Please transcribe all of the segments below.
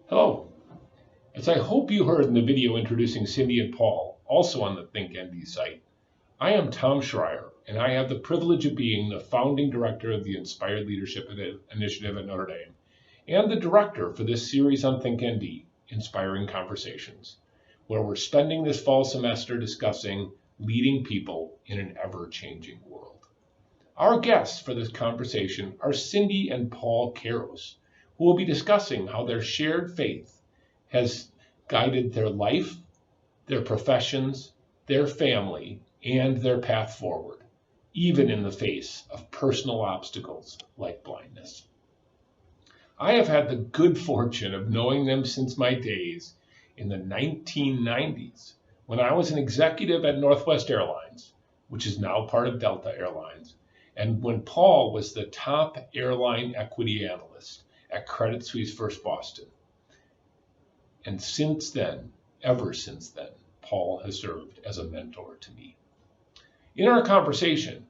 Hello. As I hope you heard in the video introducing Cindy and Paul, also on the ThinkND site, I am Tom Schreier, and I have the privilege of being the founding director of the Inspired Leadership Initiative at Notre Dame, and the director for this series on ThinkND, Inspiring Conversations, where we're spending this fall semester discussing leading people in an ever-changing world. Our guests for this conversation are Cindy and Paul Karos, who will be discussing how their shared faith has guided their life, their professions, their family, and their path forward, even in the face of personal obstacles like blindness. I have had the good fortune of knowing them since my days in the 1990s, when I was an executive at Northwest Airlines, which is now part of Delta Airlines, and when Paul was the top airline equity analyst at Credit Suisse First Boston. And since then, ever since then, Paul has served as a mentor to me. In our conversation,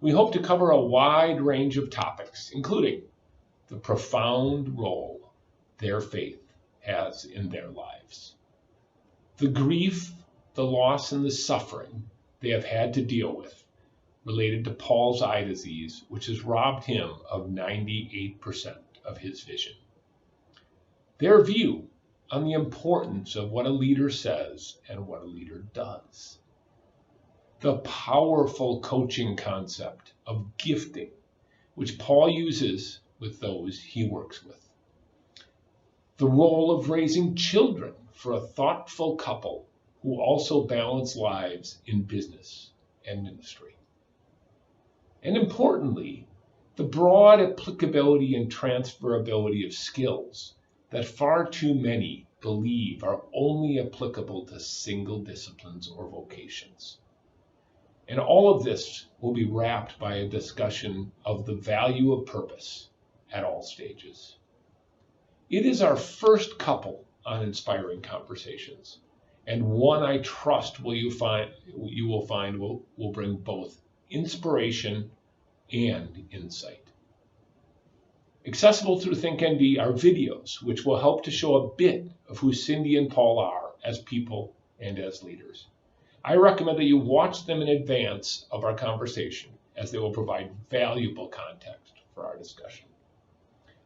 we hope to cover a wide range of topics, including the profound role their faith has in their lives, the grief, the loss, and the suffering they have had to deal with related to Paul's eye disease, which has robbed him of 98% of his vision. Their view on the importance of what a leader says and what a leader does. The powerful coaching concept of gifting, which Paul uses with those he works with. The role of raising children for a thoughtful couple who also balance lives in business and ministry. And importantly, the broad applicability and transferability of skills that far too many believe are only applicable to single disciplines or vocations. And all of this will be wrapped by a discussion of the value of purpose at all stages. It is our first couple on Inspiring Conversations, and one I trust you will find will bring both inspiration and insight. Accessible through ThinkND are videos which will help to show a bit of who Cindy and Paul are as people and as leaders. I recommend that you watch them in advance of our conversation, as they will provide valuable context for our discussion.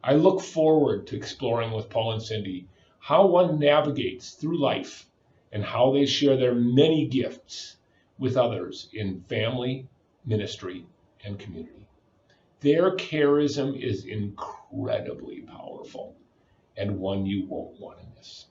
I look forward to exploring with Paul and Cindy how one navigates through life and how they share their many gifts with others in family, ministry, and community. Their charism is incredibly powerful and one you won't want to miss.